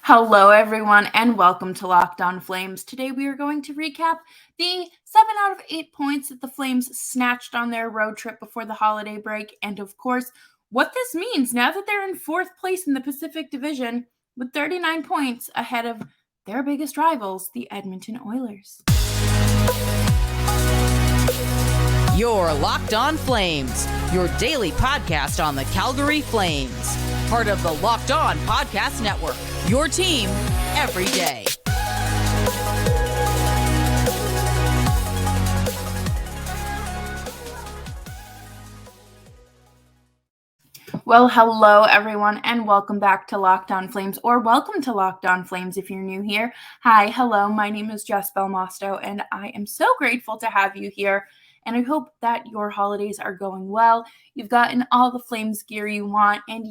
Hello, everyone, and welcome to Locked On Flames. Today, we are going to recap the 7 out of 8 points that the Flames snatched on their road trip before the holiday break, and of course, what this means now that they're in 4th place in the Pacific Division with 39 points ahead of their biggest rivals, the Edmonton Oilers. You're Locked On Flames, your daily podcast on the Calgary Flames. Part of the Locked On Podcast Network, your team every day. Well, hello, everyone, and welcome back to Locked On Flames, or welcome to Locked On Flames if you're new here. Hi, hello, my name is Jess Belmosto, and I am so grateful to have you here. And I hope that your holidays are going well. You've gotten all the Flames gear you want, and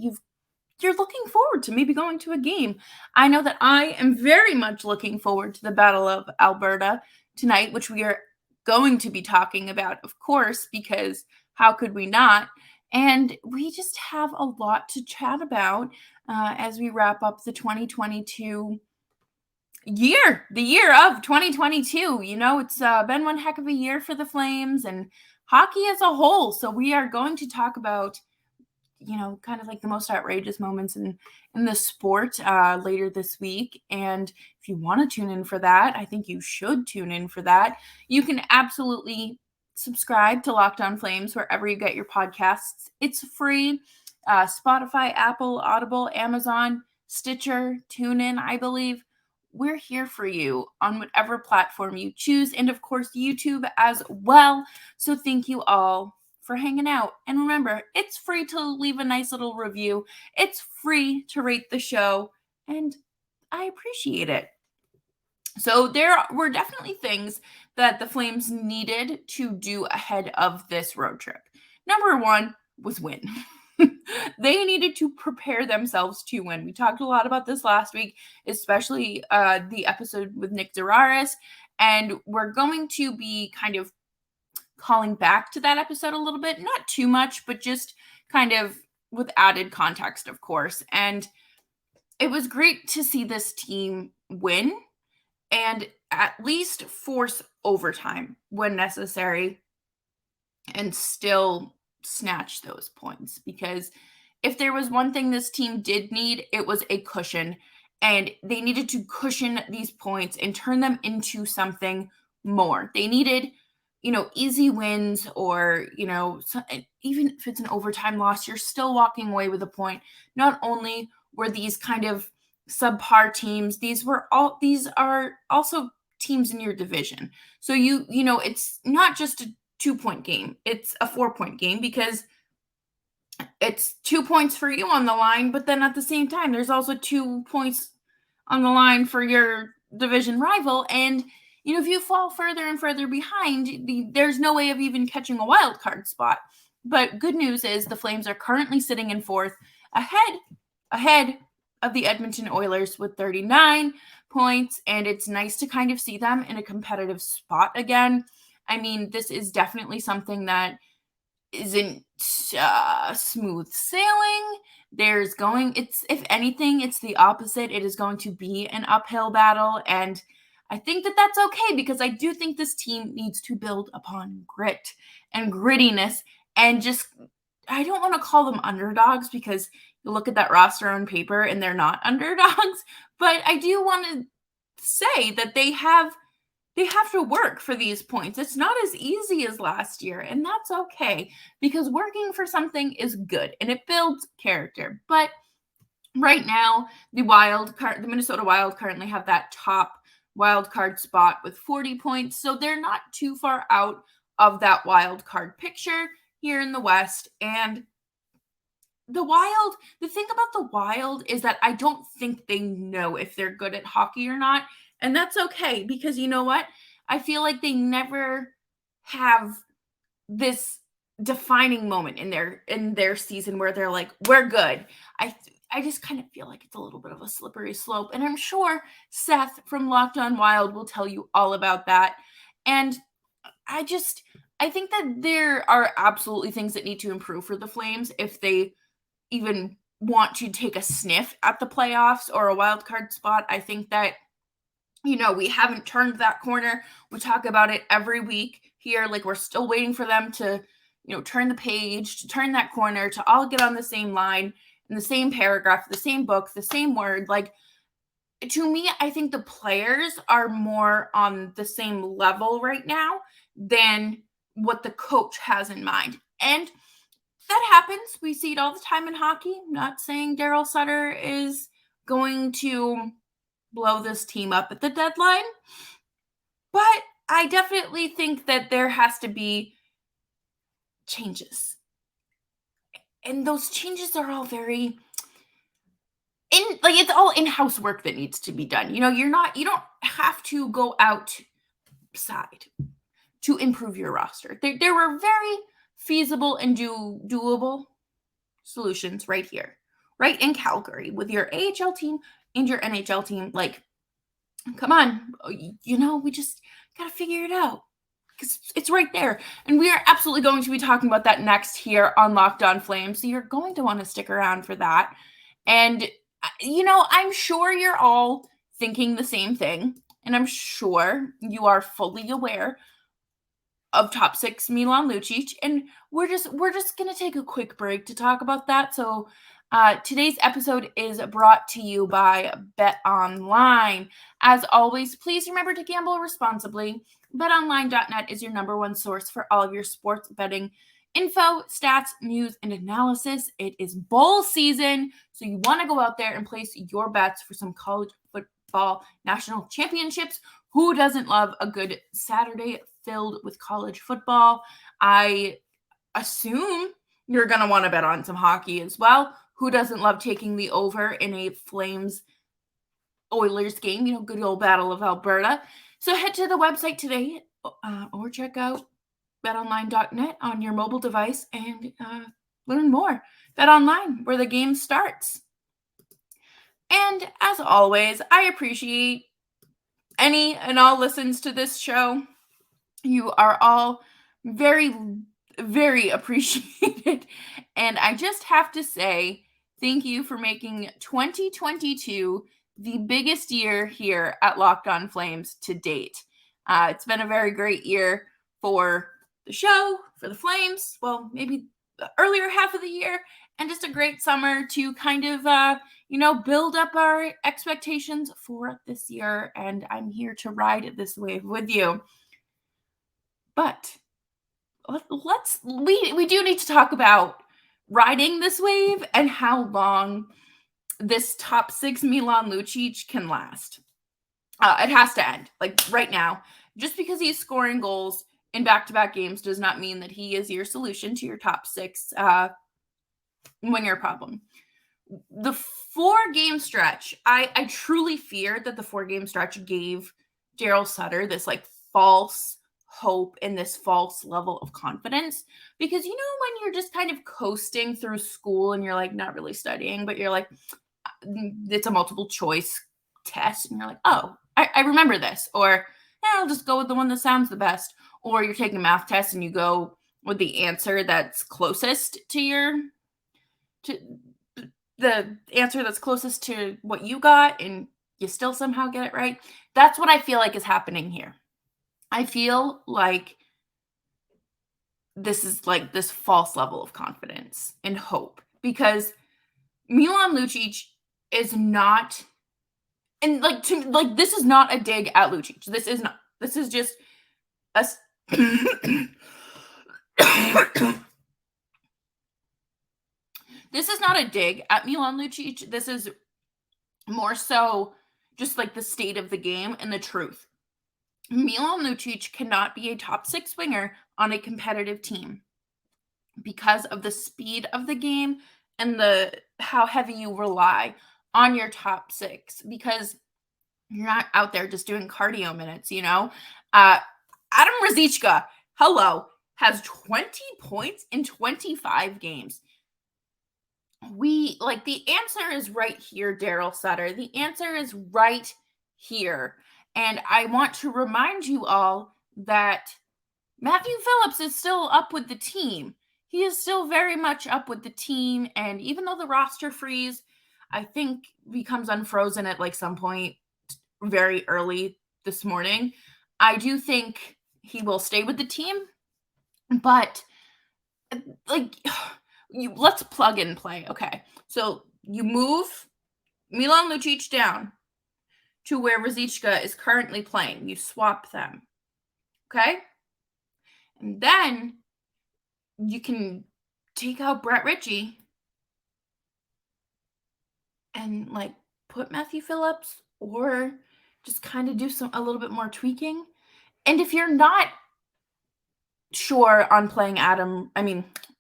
you're looking forward to maybe going to a game. I know that I am very much looking forward to the Battle of Alberta tonight, which we are going to be talking about, of course, because how could we not? And we just have a lot to chat about as we wrap up the 2022 year, the year of 2022. You know, it's been one heck of a year for the Flames and hockey as a whole. So we are going to talk about, you know, kind of like the most outrageous moments in the sport later this week. And if you want to tune in for that, I think you should tune in for that. You can absolutely subscribe to Locked On Flames wherever you get your podcasts. It's free. Spotify, Apple, Audible, Amazon, Stitcher, TuneIn, I believe. We're here for you on whatever platform you choose, and of course YouTube as well. So thank you all for hanging out. And remember, it's free to leave a nice little review. It's free to rate the show, and I appreciate it. So there were definitely things that the Flames needed to do ahead of this road trip. Number one was win. They needed to prepare themselves to win. We talked a lot about this last week, especially the episode with Nick Zararis, and we're going to be kind of calling back to that episode a little bit, not too much, but just kind of with added context, of course. And it was great to see this team win and at least force overtime when necessary and still snatch those points. Because if there was one thing this team did need, it was a cushion. And they needed to cushion these points and turn them into something more. They needed, you know, easy wins, or, you know, even if it's an overtime loss, you're still walking away with a point. Not only were these kind of subpar teams, these are also teams in your division. So you know, it's not just a 2-point game, it's a 4-point game, because it's 2 points for you on the line, but then at the same time, there's also 2 points on the line for your division rival. And, you know, if you fall further and further behind, there's no way of even catching a wild card spot. But good news is the Flames are currently sitting in 4th, ahead of the Edmonton Oilers with 39 points. And it's nice to kind of see them in a competitive spot again. I mean, this is definitely something that isn't smooth sailing. If anything, it's the opposite. It is going to be an uphill battle. And I think that that's okay, because I do think this team needs to build upon grit and grittiness. And just, I don't want to call them underdogs, because you look at that roster on paper and they're not underdogs. But I do want to say that they have to work for these points. It's not as easy as last year, and that's okay, because working for something is good and it builds character. But right now, the Minnesota Wild currently have that top wild card spot with 40 points, so they're not too far out of that wild card picture here in the West. And the thing about the Wild is that I don't think they know if they're good at hockey or not. And that's okay, because you know what? I feel like they never have this defining moment in their season where they're like, we're good. I just kind of feel like it's a little bit of a slippery slope. And I'm sure Seth from Locked On Wild will tell you all about that. And I think that there are absolutely things that need to improve for the Flames if they even want to take a sniff at the playoffs or a wild card spot. I think that, we haven't turned that corner. We talk about it every week here. Like, we're still waiting for them to, turn the page, to turn that corner, to all get on the same line, in the same paragraph, the same book, the same word. Like, to me, I think the players are more on the same level right now than what the coach has in mind. And that happens. We see it all the time in hockey. I'm not saying Darryl Sutter is going to blow this team up at the deadline, but I definitely think that there has to be changes. And those changes are all very it's all in-house work that needs to be done. You don't have to go outside to improve your roster. There were very feasible and doable solutions right here, right in Calgary, with your AHL team and your NHL team. Like, come on, we just got to figure it out, because it's right there. And we are absolutely going to be talking about that next here on Locked On Flames. So you're going to want to stick around for that. And, I'm sure you're all thinking the same thing. And I'm sure you are fully aware of top six Milan Lucic. And we're just going to take a quick break to talk about that. So today's episode is brought to you by Bet Online. As always, please remember to gamble responsibly. BetOnline.net is your number one source for all of your sports betting info, stats, news, and analysis. It is bowl season, so you want to go out there and place your bets for some college football national championships. Who doesn't love a good Saturday filled with college football? I assume you're going to want to bet on some hockey as well. Who doesn't love taking the over in a Flames Oilers game? Good old Battle of Alberta. So head to the website today or check out betonline.net on your mobile device and learn more. Bet Online, where the game starts. And as always, I appreciate any and all listens to this show. You are all very, very appreciated. And I just have to say thank you for making 2022 the biggest year here at Locked On Flames to date. It's been a very great year for the show, for the Flames, well, maybe the earlier half of the year, and just a great summer to kind of, build up our expectations for this year. And I'm here to ride this wave with you. But we do need to talk about riding this wave and how long this top six Milan Lucic can last. It has to end, like right now. Just because he's scoring goals in back-to-back games does not mean that he is your solution to your top six winger problem. The 4-game stretch, I truly fear that the 4-game stretch gave Darryl Sutter this false hope and this false level of confidence, because when you're just kind of coasting through school and you're not really studying, but you're it's a multiple choice test and you're oh, I remember this, or I'll just go with the one that sounds the best. Or you're taking a math test and you go with the answer that's closest to the answer that's closest to what you got, and you still somehow get it right. That's what I feel like is happening here. I feel like this is this false level of confidence and hope, because Milan Lucic is not, and this is not a dig at Lucic. This is not. This is just a this is not a dig at Milan Lucic. This is more so just the state of the game and the truth. Milan Lucic cannot be a top six winger on a competitive team because of the speed of the game and how heavy you rely on your top six, because you're not out there just doing cardio minutes, Adam Ruzicka, has 20 points in 25 games. The answer is right here, Darryl Sutter. The answer is right here. And I want to remind you all that Matthew Phillips is still up with the team. he is still very much up with the team. And even though the roster freeze, I think, becomes unfrozen at like some point very early this morning, I do think he will stay with the team. But like, let's plug and play. Okay, so you move Milan Lucic down to where Ruzicka is currently playing. You swap them. Okay, and then you can take out Brett Ritchie and like put Matthew Phillips, or just kind of do a little bit more tweaking. And if you're not sure on playing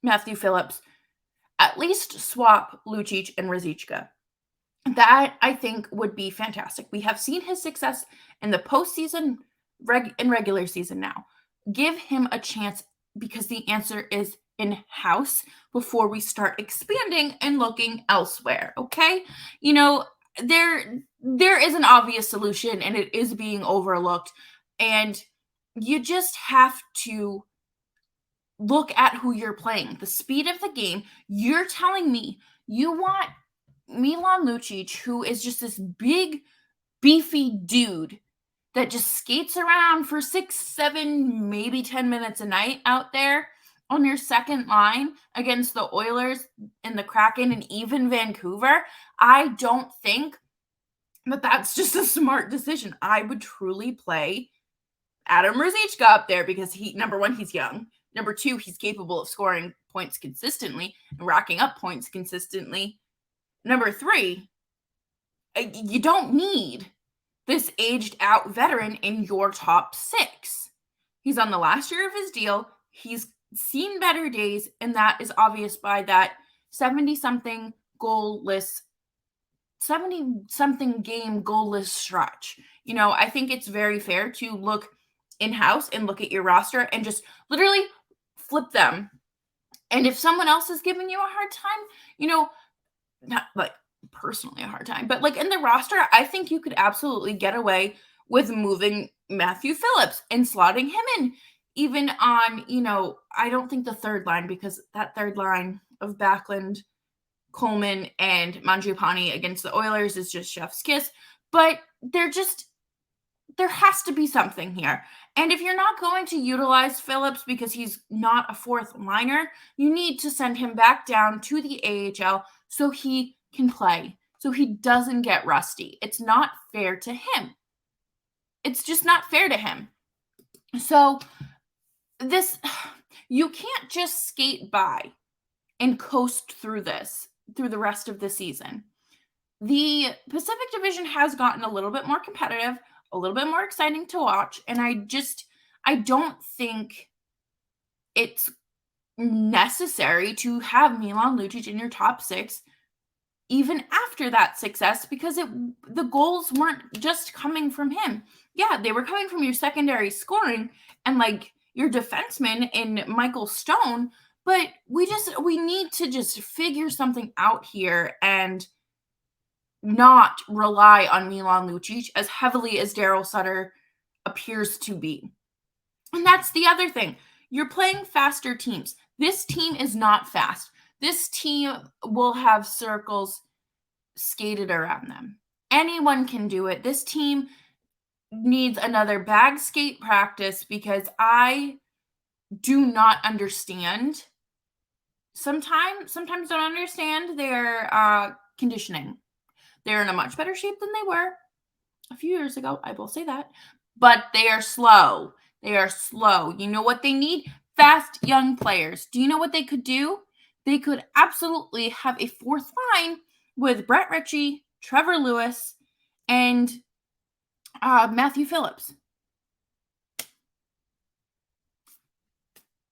Matthew Phillips, at least swap Lucic and Ruzicka. That, I think, would be fantastic. We have seen his success in the postseason, in regular season now. Give him a chance, because the answer is in-house before we start expanding and looking elsewhere, okay? There is an obvious solution, and it is being overlooked, and you just have to look at who you're playing. The speed of the game. You're telling me you want Milan Lucic, who is just this big, beefy dude that just skates around for 6, 7, maybe 10 minutes a night out there on your second line against the Oilers and the Kraken and even Vancouver. I don't think that that's just a smart decision. I would truly play Adam Ruzicka up there, because number one, he's young. Number two, he's capable of scoring points consistently and racking up points consistently. Number three, you don't need this aged out veteran in your top six. He's on the last year of his deal. He's seen better days, and that is obvious by that 70-something game goalless stretch. I think it's very fair to look in-house and look at your roster and just literally flip them. And if someone else is giving you a hard time, not like personally a hard time, but like in the roster, I think you could absolutely get away with moving Matthew Phillips and slotting him in, even on, I don't think the third line, because that third line of Backlund, Coleman, and Mangiapane against the Oilers is just chef's kiss. But there has to be something here. And if you're not going to utilize Phillips because he's not a fourth liner, you need to send him back down to the AHL so he can play, so he doesn't get rusty. It's not fair to him. It's just not fair to him. So you can't just skate by and coast through the rest of the season. The Pacific Division has gotten a little bit more competitive, a little bit more exciting to watch, and I don't think it's necessary to have Milan Lucic in your top six even after that success, because the goals weren't just coming from him. Yeah, they were coming from your secondary scoring and like your defenseman in Michael Stone, but we need to just figure something out here and not rely on Milan Lucic as heavily as Darryl Sutter appears to be. And that's the other thing. You're playing faster teams. This team is not fast. This team will have circles skated around them. Anyone can do it. This team needs another bag skate practice, because I do not understand. Sometimes don't understand their conditioning. They're in a much better shape than they were a few years ago. I will say that. But they are slow. They are slow. You know what they need? Fast, young players. Do you know what they could do? They could absolutely have a fourth line with Brett Ritchie, Trevor Lewis, and Matthew Phillips.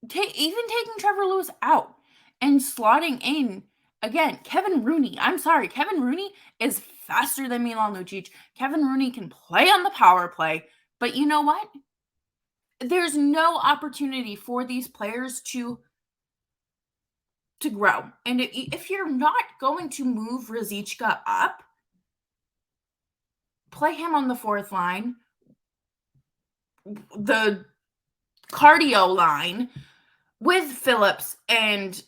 Even taking Trevor Lewis out and slotting in, again, Kevin Rooney. I'm sorry, Kevin Rooney is faster than Milan Lucic. Kevin Rooney can play on the power play, but you know what? There's no opportunity for these players to grow. And if you're not going to move Ruzicka up, play him on the fourth line, the cardio line, with Phillips and,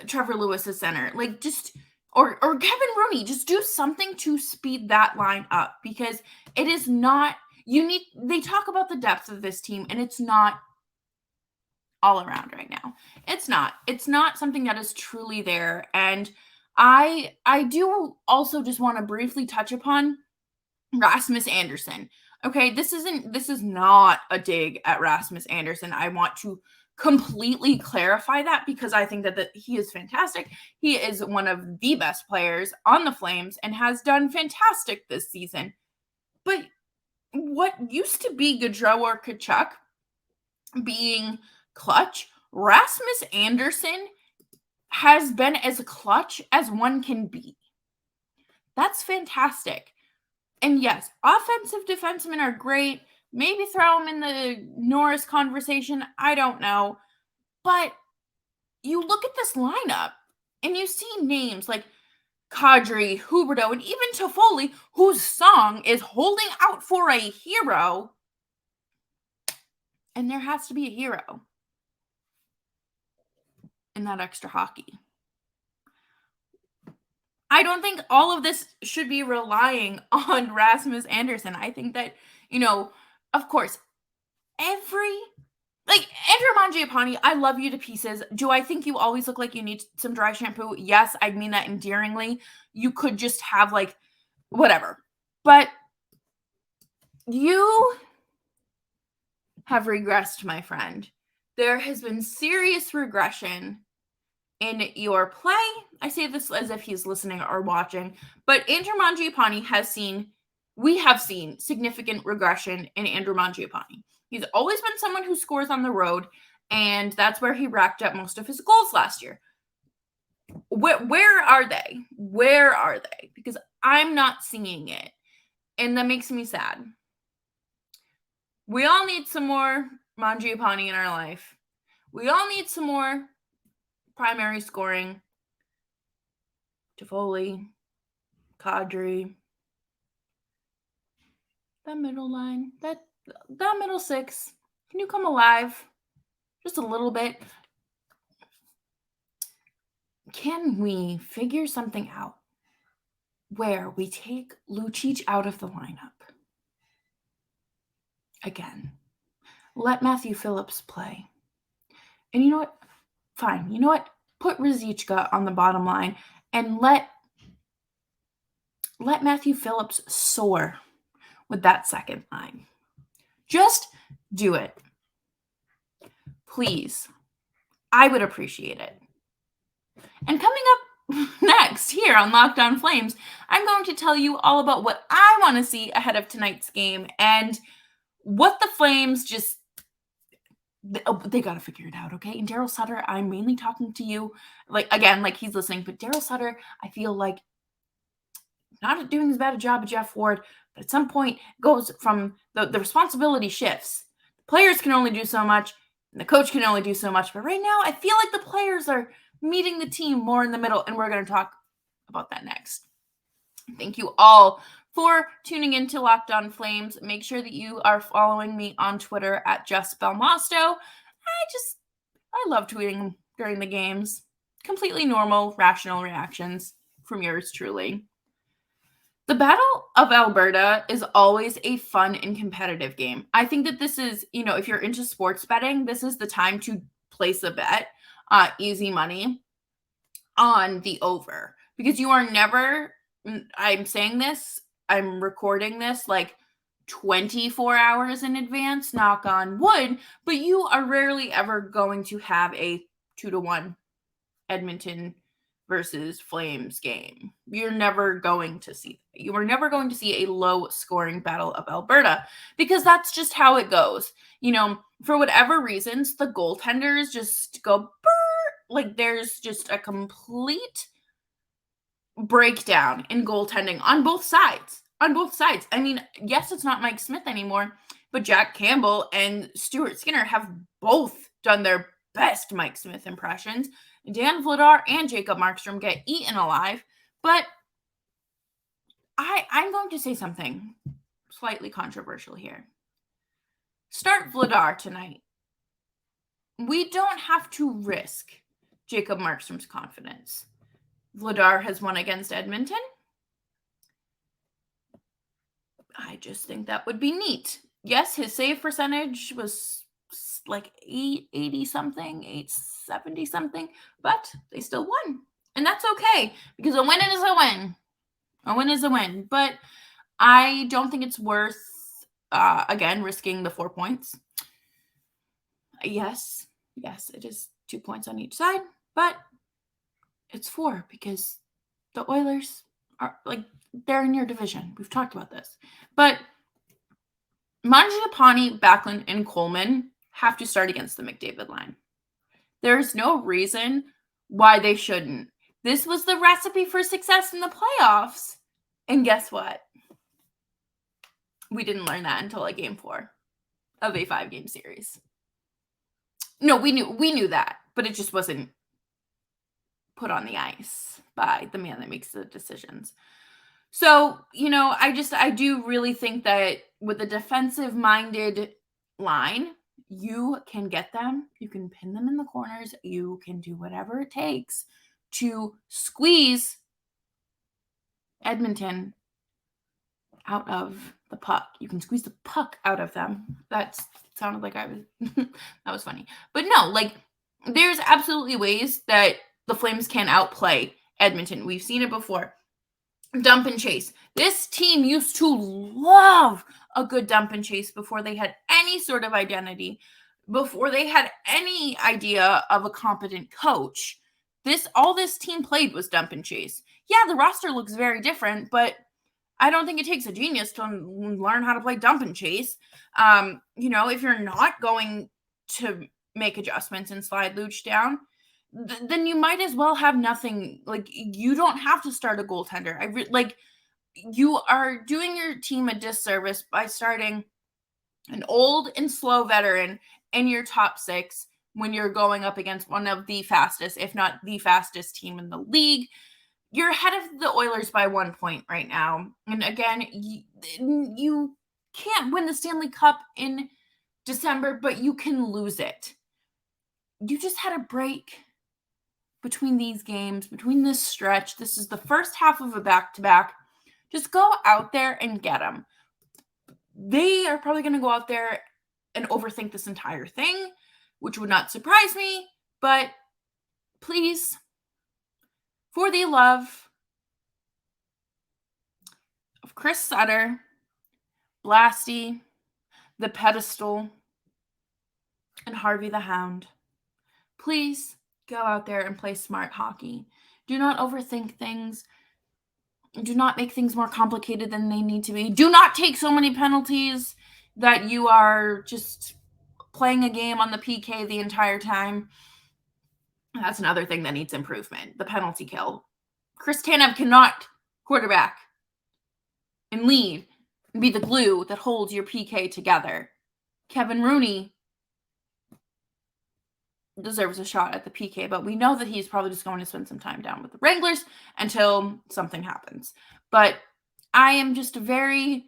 Trevor Lewis as center, like just, or Kevin Rooney, just do something to speed that line up, because it is not, they talk about the depth of this team, and it's not all around right now. It's not something that is truly there. And I do also just want to briefly touch upon Rasmus Anderson. Okay, this is not a dig at Rasmus Anderson. I want to completely clarify that, because I think that he is fantastic. He is one of the best players on the Flames and has done fantastic this season. But what used to be Gaudreau or Tkachuk being clutch, Rasmus Anderson has been as clutch as one can be. That's fantastic. And yes, offensive defensemen are great. Maybe throw them in the Norris conversation. I don't know. But you look at this lineup and you see names like Kadri, Huberdeau, and even Toffoli, whose song is Holding Out for a Hero. And there has to be a hero in that extra hockey. I don't think all of this should be relying on Rasmus Anderson. I think that, of course, Andrew Mangiapane, I love you to pieces. Do I think you always look like you need some dry shampoo? Yes, I mean that endearingly. You could just have whatever. But you have regressed, my friend. There has been serious regression in your play. I say this as if he's listening or watching, but Andrew Mangiapane we have seen significant regression in Andrew Mangiapane. He's always been someone who scores on the road, and that's where he racked up most of his goals last year. Where are they? Where are they? Because I'm not seeing it, and that makes me sad. We all need some more Mangiapane in our life. We all need some more primary scoring. Toffoli, Kadri, that middle line, that middle six. Can you come alive just a little bit? Can we figure something out where we take Lucic out of the lineup? Again, let Matthew Phillips play. And you know what? Fine. You know what? Put Ruzicka on the bottom line and let Matthew Phillips soar with that second line. Just do it. Please. I would appreciate it. And coming up next here on Locked On Flames, I'm going to tell you all about what I want to see ahead of tonight's game and what the Flames they got to figure it out, okay? And Darryl Sutter, I'm mainly talking to you, like he's listening, but Darryl Sutter, I feel like not doing as bad a job as Jeff Ward, but at some point goes from the responsibility shifts. The players can only do so much, and the coach can only do so much. But right now, I feel like the players are meeting the team more in the middle, and we're going to talk about that next. Thank you all for tuning in to Locked On Flames. Make sure that you are following me on Twitter at Jess Belmosto. I love tweeting during the games. Completely normal, rational reactions from yours truly. The Battle of Alberta is always a fun and competitive game. I think that this is, if you're into sports betting, this is the time to place a bet, easy money, on the over. Because you are never, I'm saying this, I'm recording this 24 hours in advance, knock on wood, but you are rarely ever going to have a 2-1 Edmonton versus Flames game. You're never going to see that. You are never going to see a low-scoring Battle of Alberta, because that's just how it goes. For whatever reasons, the goaltenders just go burr, there's just a complete breakdown in goaltending on both sides. I mean, yes, it's not Mike Smith anymore, but Jack Campbell and Stuart Skinner have both done their best Mike Smith impressions. Dan Vladar and Jacob Markstrom get eaten alive. But I'm going to say something slightly controversial here. Start Vladar tonight. We don't have to risk Jacob Markstrom's confidence. Vladar has won against Edmonton. I just think that would be neat. Yes, his save percentage was like 880 something, 870 something, but they still won. And that's okay, because a win is a win. A win is a win. But I don't think it's worth, again, risking the 4 points. Yes, it is 2 points on each side, but it's 4 because the Oilers are, like, they're in your division. We've talked about this. But Mangiapane, Backlund, and Coleman have to start against the McDavid line. There's no reason why they shouldn't. This was the recipe for success in the playoffs. And guess what? We didn't learn that until like game 4 of a 5-game series. No, we knew that, but it just wasn't put on the ice by the man that makes the decisions. So, I do really think that with a defensive-minded line, you can get them. You can pin them in the corners. You can do whatever it takes to squeeze Edmonton out of the puck. You can squeeze the puck out of them. That sounded like that was funny. But no, there's absolutely ways that the Flames can outplay Edmonton. We've seen it before. Dump and chase. This team used to love a good dump and chase before they had any sort of identity, before they had any idea of a competent coach. All this team played was dump and chase. Yeah, the roster looks very different, but I don't think it takes a genius to learn how to play dump and chase. If you're not going to make adjustments and slide Lucic down, then you might as well have nothing. You don't have to start a goaltender. You are doing your team a disservice by starting an old and slow veteran in your top 6 when you're going up against one of the fastest, if not the fastest team in the league. You're ahead of the Oilers by 1 point right now. And again, you can't win the Stanley Cup in December, but you can lose it. You just had a break between these games, between this stretch. This is the first half of a back-to-back. Just go out there and get them. They are probably going to go out there and overthink this entire thing, which would not surprise me. But please, for the love of Chris Sutter, Blasty, the Pedestal, and Harvey the Hound, please go out there and play smart hockey. Do not overthink things. Do not make things more complicated than they need to be. Do not take so many penalties that you are just playing a game on the PK the entire time. That's another thing that needs improvement, the penalty kill. Chris Tanev cannot quarterback and lead and be the glue that holds your PK together. Kevin Rooney deserves a shot at the PK, but we know that he's probably just going to spend some time down with the Wranglers until something happens. But I am just very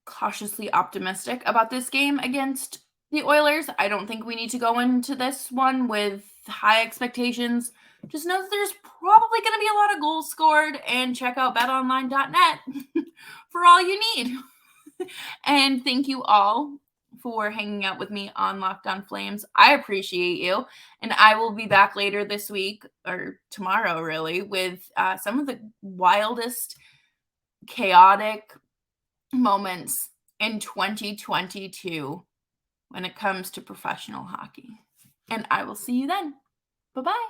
cautiously optimistic about this game against the Oilers. I don't think we need to go into this one with high expectations. Just know that there's probably going to be a lot of goals scored, and check out betonline.net for all you need. And thank you all for hanging out with me on Locked On Flames. I appreciate you. And I will be back later this week, or tomorrow really, with some of the wildest, chaotic moments in 2022 when it comes to professional hockey. And I will see you then. Bye-bye.